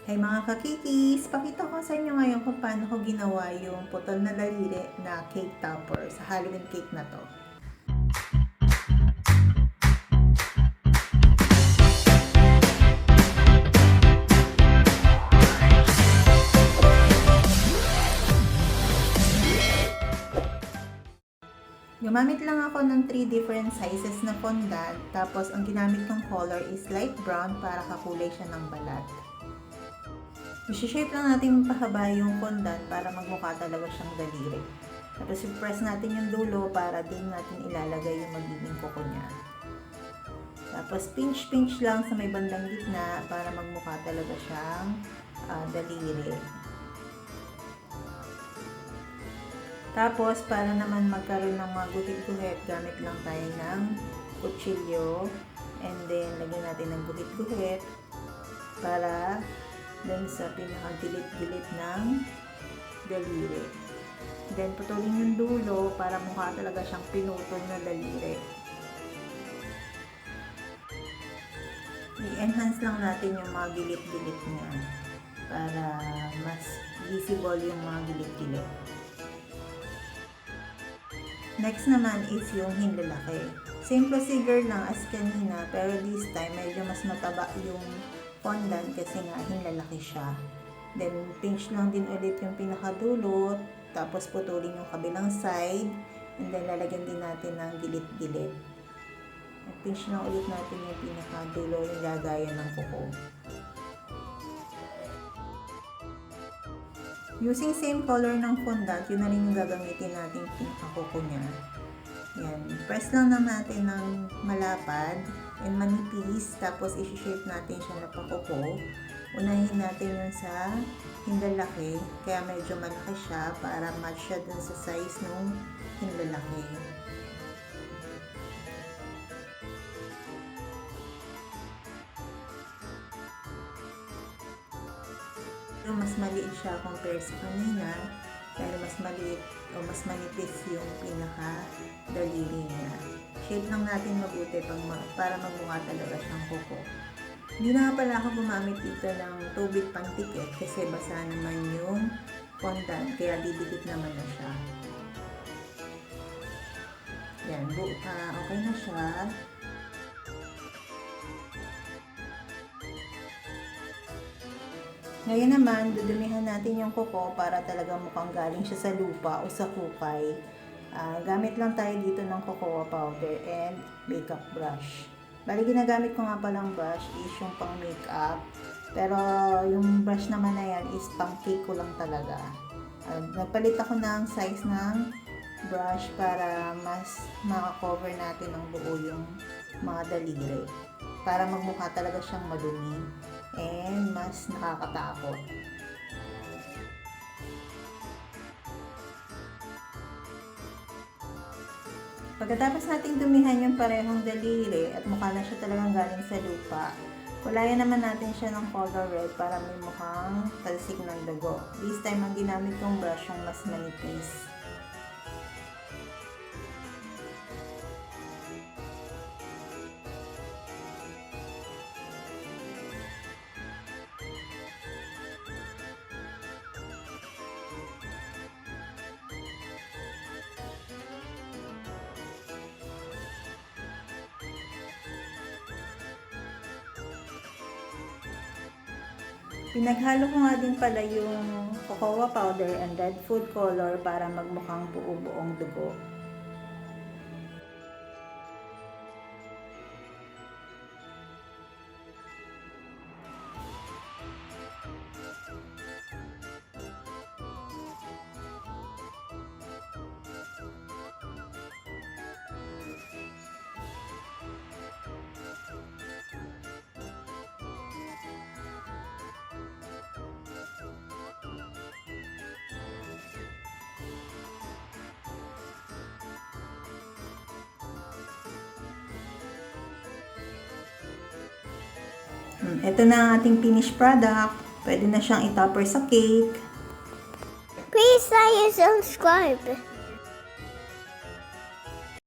Hey mga kakikis! Pakita ko sa inyo ngayon kung paano ko ginawa yung putol na daliri na cake topper sa Halloween cake na to. Gumamit lang ako ng 3 different sizes na fondant, tapos ang ginamit kong color is light brown para kakulay siya ng balat. I-shape lang natin pahaba yung fondant para magmukha talaga siyang daliri. Tapos i-press natin yung dulo para din natin ilalagay yung magiging kuko niya. Tapos pinch lang sa may bandang gitna para magmukha talaga siyang daliri. Tapos, para naman magkaroon ng mga guhit-guhit, gamit lang tayo ng kutsilyo. And then, lagyan natin ng guhit-guhit para dun sa pinaka-gilit-gilit ng daliri. Then, putulin yung dulo para mukha talaga siyang pinutol na daliri. I-enhance lang natin yung mga gilit-gilit niya para mas visible yung mga gilit-gilit. Next naman is yung hinlalaki. Same procedure lang as kanina, pero this time medyo mas mataba yung fondant kasi nga hinlalaki siya. Then pinch lang din ulit yung pinakadulot, tapos putulin yung kabilang side, and then lalagyan din natin ng gilid-gilid. Pinch lang ulit natin yung pinakadulo, yung lagayan ng kuko. Using same color ng fondant, yun na rin yung gagamitin natin pinakakuko niya. Yan. Press lang natin ng malapad and manipis, tapos i-shape natin siya na pakuko. Unahin natin yun sa hinlalaki, kaya medyo malaki siya para match siya dun sa size ng hinlalaki. Mas maliit siya compare sa kanina, pero mas maliit o mas manipis yung pinaka daliri niya. Shape lang natin mabuti para magmukha talaga siyang kuko. Hindi na pala ako gumamit dito ng tubig pantikit kasi basa naman yung fondant, kaya didikit naman na siya. Yan, okay na siya. Ngayon naman, dudumihan natin yung kuko para talaga mukhang galing siya sa lupa o sa hukay. Gamit lang tayo dito ng cocoa powder and makeup brush. Bali, ginagamit ko nga palang brush is yung pang makeup. Pero yung brush naman na yan is pang cake ko lang talaga. Nagpalit ako ng size ng brush para mas makakover natin ng buo yung mga daliri. Para magmukha talaga siyang madumi and mas nakakatakot. Pagkatapos nating dumihan yung parehong daliri at mukha na siya talagang galing sa lupa, kulayan naman natin siya ng color red para may mukhang talsik ng dugo. This time, ang ginamit kong brush yung mas manipis. Pinaghalo ko nga din pala yung cocoa powder and red food color para magmukhang buo-buong dugo. Ito na ang ating finished product. Pwede na siyang itopper sa cake. Please like and subscribe.